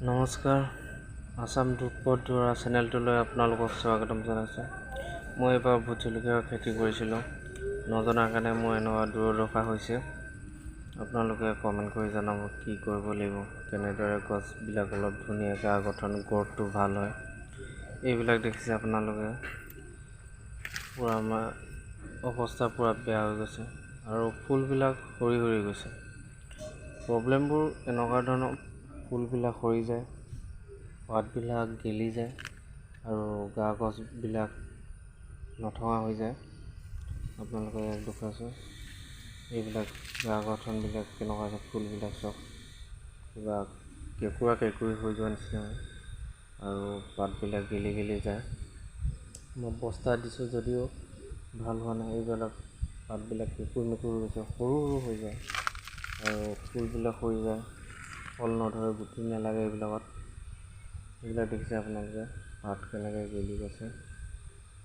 নমস্কাৰ, আসাম দুধপথ দুৱাৰ চেনেলটোলৈ আপোনালোকক স্বাগতম জনাইছোঁ। মই এইবাৰ ভোট জলকীয়াৰ খেতি কৰিছিলোঁ। নজনাৰ কাৰণে মোৰ এনেকুৱা দুৰ্দশা হৈছে। আপোনালোকে কমেণ্ট কৰি জনাব কি কৰিব লাগিব, কেনেদৰে গছবিলাক অলপ ধুনীয়াকৈ গঠন গ্ৰথটো ভাল হয়। এইবিলাক দেখিছে আপোনালোকে, পূৰা আমাৰ অৱস্থা পূৰা বেয়া হৈ গৈছে আৰু ফুলবিলাক সৰি সৰি গৈছে। প্ৰব্লেমবোৰ এনেকুৱা ধৰণৰ, ফুলবিলাক সৰি যায়, পাতবিলাক গেলি যায় আৰু গা গছবিলাক নথকা হৈ যায়। আপোনালোকে দেখুৱাইছোঁ এইবিলাক গা গঠনবিলাক কেনেকুৱা আছে, ফুলবিলাক চব কিবা কেঁকুৰা কেঁকুৰি হৈ যোৱা নিচিনা হয় আৰু পাতবিলাক গেলি গেলি যায়। মই বস্তা দিছোঁ যদিও ভাল হোৱা নাই। এইবিলাক পাতবিলাক কেঁকুৰি মেকুৰি গৈছে, সৰু সৰু হৈ যায় আৰু ফুলবিলাক সৰি যায়, ফল নধৰে, গুটি নালাগে এইবিলাকত। এইবিলাক দেখিছে আপোনালোকে, পাত কেনেকৈ গেলি গৈছে।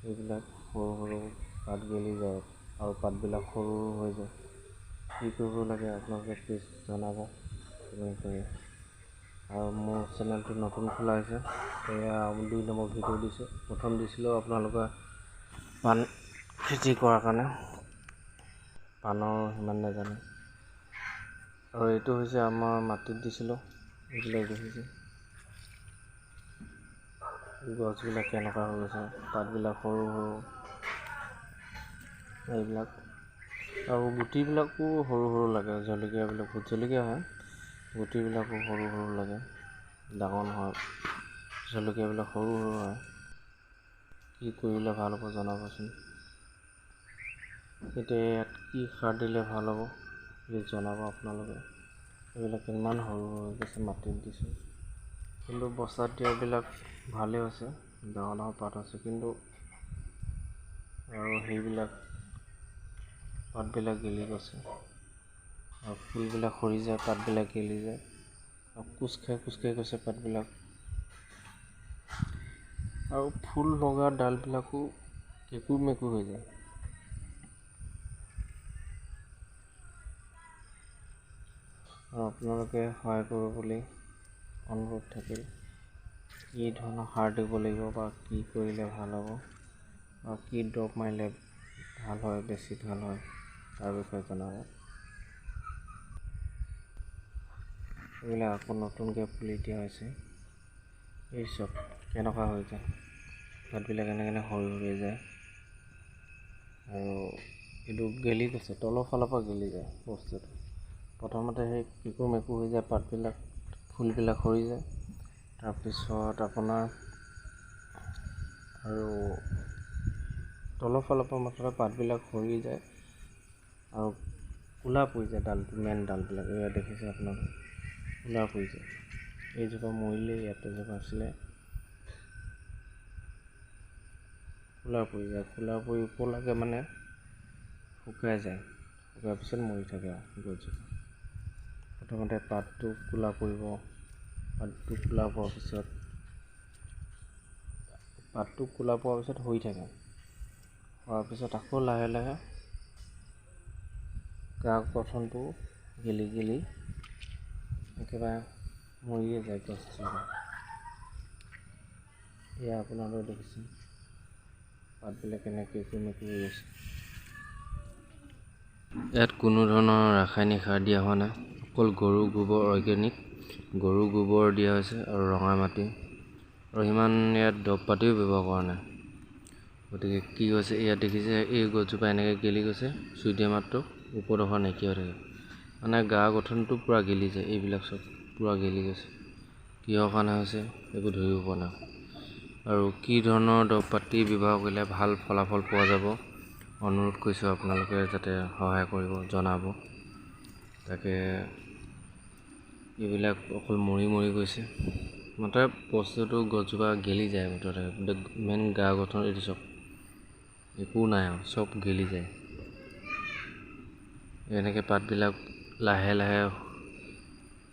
এইবিলাক সৰু সৰু পাত গেলি যায় আৰু পাতবিলাক সৰু সৰু হৈ যায়। কি কৰিব লাগে আপোনালোকে প্লিজ জনাব কমেণ্ট কৰি। আৰু মোৰ চেনেলটো নতুন খোলা হৈছে, এয়া 2 নম্বৰ ভিডিঅ' দিছোঁ। প্ৰথম দিছিলোঁ আপোনালোকে পাণ খেতি কৰাৰ কাৰণে, পাণৰ সিমান নাজানে। আৰু এইটো হৈছে আমাৰ মাটিত দিছিলোঁ। এইবিলাক দেখিছে গছবিলাক কেনেকুৱা হৈ গৈছে, পাতবিলাক সৰু সৰু, এইবিলাক আৰু গুটিবিলাকো সৰু সৰু লাগে। জলকীয়াবিলাক ভোট জলকীয়া হয়, গুটিবিলাকো সৰু সৰু লাগে, ডাঙৰ নহয়। জলকীয়াবিলাক সৰু সৰু হয়। কি কৰিলে ভাল হ'ব জনাবচোন। এতিয়া ইয়াত কি সাৰ দিলে ভাল হ'ব প্লিজ জনাব আপোনালোকে। এইবিলাক ইমান সৰু হৈ গৈছে, মাটিত দিছোঁ কিন্তু বস্তাত দিয়াবিলাক ভালেই হৈছে, ডাঙৰ ডাঙৰ পাত হৈছে, কিন্তু আৰু সেইবিলাক পাতবিলাক গেলি গৈছে আৰু ফুলবিলাক সৰি যায়, পাতবিলাক গেলি যায় আৰু কোচ খাই গৈছে পাতবিলাক। আৰু ফুল লগা ডালবিলাকো কেঁকুৰ মেকুৰ হৈ যায়। আৰু আপোনালোকে সহায় কৰিব বুলি অনুৰোধ থাকিল। কি ধৰণৰ সাৰ দিব লাগিব বা কি কৰিলে ভাল হ'ব বা কি দৰৱ মাৰিলে ভাল হয়, বেছি ভাল হয়, তাৰ বিষয়ে জনাব। এইবিলাক আকৌ নতুনকৈ পুলি দিয়া হৈছে। এই চব কেনেকুৱা হৈ যায়, পাতবিলাক এনেকৈ সৰি সৰি যায় আৰু এইটো গেলি গৈছে, তলৰ ফালৰ পৰা গেলি যায় বস্তুটো। প্ৰথমতে সেই কেঁকুৰ মেকুৰ হৈ যায়, পাতবিলাক ফুলবিলাক সৰি যায়। তাৰপিছত আপোনাৰ আৰু তলৰ ফালৰ পৰা মুঠতে পাতবিলাক সৰি যায় আৰু ক'লা পৰি যায় ডালটো, মেইন ডালবিলাক। এয়া দেখিছে আপোনালোকে, ক'লা পৰি যায়। এইজোপা মৰিলে, ইয়াত এজোপা আছিলে, ক'লা পৰি যায়। ক'লা পৰি ওপৰলৈকে মানে শুকাই যায়, শুকাৰ পিছত মৰি থাকে আৰু গছজোপা। প্ৰথমতে পাতটো ক'লা পৰিব, পাতটো ক'লা পোৱাৰ পিছত সৰি থাকে, হোৱাৰ পিছত আকৌ লাহে লাহে গা গঠনটো গেলি গেলি একেবাৰে মৰিয়ে যায় গছজোপা। এয়া আপোনালোকে দেখিছে পাতবিলাক কেনেকৈ কেঁকুৰি মেকুৰি হৈ গৈছে। ইয়াত কোনো ধৰণৰ ৰাসায়নিক সাৰ দিয়া হোৱা নাই, অকল গৰু গোবৰ, অৰ্গেনিক গৰু গোবৰ দিয়া হৈছে আৰু ৰঙা মাটি, আৰু সিমান ইয়াত দৰৱ পাতিও ব্যৱহাৰ কৰা নাই। গতিকে কি হৈছে, ইয়াত দেখিছে এই গছজোপা এনেকৈ গেলি গৈছে, চুই দিয়া মাত্ৰ ওপৰডোখৰ নাইকিয়া হৈ থাকে, মানে গা গঠনটো পূৰা গেলি যায়। এইবিলাক চব পূৰা গেলি গৈছে, কিহৰ কাৰণে হৈছে একো ধৰিব পৰা নাই। আৰু কি ধৰণৰ দৰৱ পাতি ব্যৱহাৰ কৰিলে ভাল ফলাফল পোৱা যাব অনুৰোধ কৰিছোঁ, আপোনালোকে যাতে সহায় কৰিব, জনাব। তাকে এইবিলাক অকল মৰি মৰি গৈছে, মুঠতে বস্তুটো গছজোপা গেলি যায়। মুঠতে মেইন গা গঠন এইটো চব একো নাই আৰু চব গেলি যায়। এনেকৈ পাতবিলাক লাহে লাহে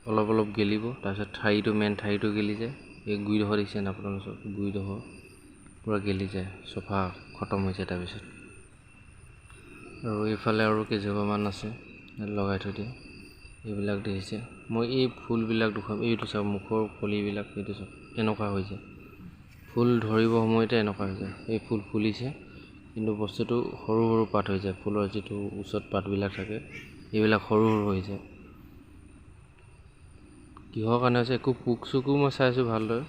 অলপ অলপ গেলিব, তাৰপিছত ঠাৰিটো, মেইন ঠাৰিটো গেলি যায়। এই গুৰিডোখৰ দেখিছেনে আপোনালোকে, চব গুৰিডোখৰ পূৰা গেলি যায়, চফা খতম হৈ যায়। তাৰপিছত আৰু এইফালে আৰু কেইজোপামান আছে, লগাই থৈ দিয়ে। এইবিলাক দেখিছে মই এই ফুলবিলাক দেখুৱাম এইটো চাওক মুখৰ কলিবিলাক এইটো চাওক এনেকুৱা হৈছে ফুল ধৰিব সময়তে এনেকুৱা হৈ যায় এই ফুল ফুলিছে কিন্তু বস্তুটো সৰু সৰু পাত হৈ যায় ফুলৰ যিটো উচত পাতবিলাক থাকে এইবিলাক সৰু সৰু হৈ যায় কিহৰ কাৰণে হৈছে একো পোক চোকো মই চাইছোঁ ভালদৰে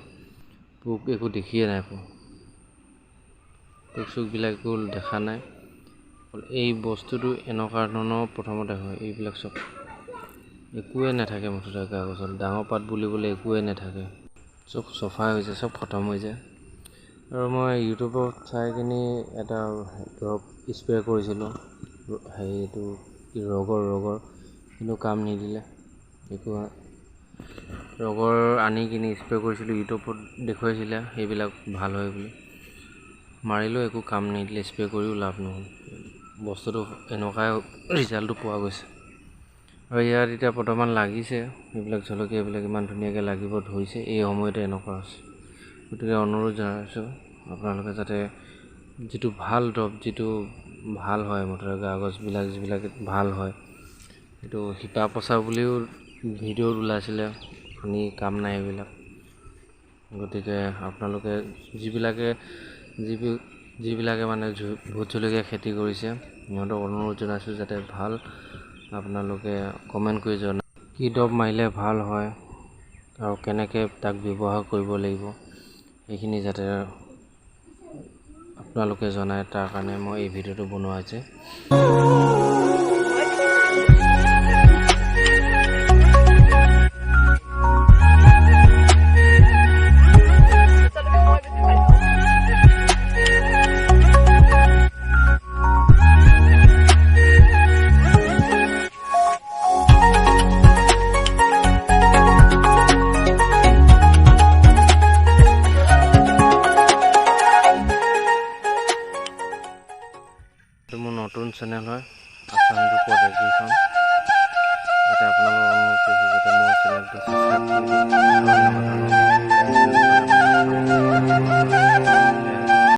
পোক একো দেখিয়ে নাই পোৱা পোক চোকবিলাক একো দেখা নাই এই বস্তুটো এনেকুৱা ধৰণৰ প্ৰথমতে হয় এইবিলাক চব একোৱে নাথাকে মুঠতে কাগজত ডাঙৰ পাত বুলিবলৈ একোৱে নাথাকে চব চফা হৈছে চব খতম হৈ যায় আৰু মই ইউটিউবত চাই কিনি এটা দৰৱ স্প্ৰে কৰিছিলোঁ হেৰিটো কি ৰোগৰ কিন্তু কাম নিদিলে একো ৰোগৰ আনি কিনি স্প্ৰে কৰিছিলোঁ ইউটিউবত দেখুৱাইছিলে সেইবিলাক ভাল হয় বুলি মাৰিলেও একো কাম নিদিলে স্প্ৰে কৰিও লাভ নহ'ল বস্তুটো এনেকুৱাই ৰিজাল্টটো পোৱা গৈছে আৰু ইয়াত এতিয়া বৰ্তমান লাগিছে এইবিলাক জলকীয়া এইবিলাক ইমান ধুনীয়াকৈ লাগিব ধৰিছে এই সময়তে এনেকুৱা হৈছে গতিকে অনুৰোধ জনাইছোঁ আপোনালোকে যাতে যিটো ভাল দৰৱ যিটো ভাল হয় মুঠতে কাগজবিলাক যিবিলাক ভাল হয় সেইটো শিপা পচা বুলিও ভিডিঅ'ত ওলাইছিলে শুনি কাম নাই এইবিলাক গতিকে আপোনালোকে যিবিলাকে মানে ভোট জলকীয়া খেতি কৰিছে সিহঁতক অনুৰোধ জনাইছোঁ যাতে ভাল আপোনালোকে কমেণ্ট কৰি জনায় কি দৰৱ মাৰিলে ভাল হয় আৰু কেনেকৈ তাক ব্যৱহাৰ কৰিব লাগিব সেইখিনি যাতে আপোনালোকে জনায় তাৰ কাৰণে মই এই ভিডিঅ'টো বনোৱা হৈছে মোৰ নতুন চেনেল হয় আসাম দুপৰ এগ্ৰিখন যাতে আপোনালোকক অনুৰোধ কৰিছোঁ যাতে মোৰ চেনেলটো ছাবস্ক্ৰাইব কৰি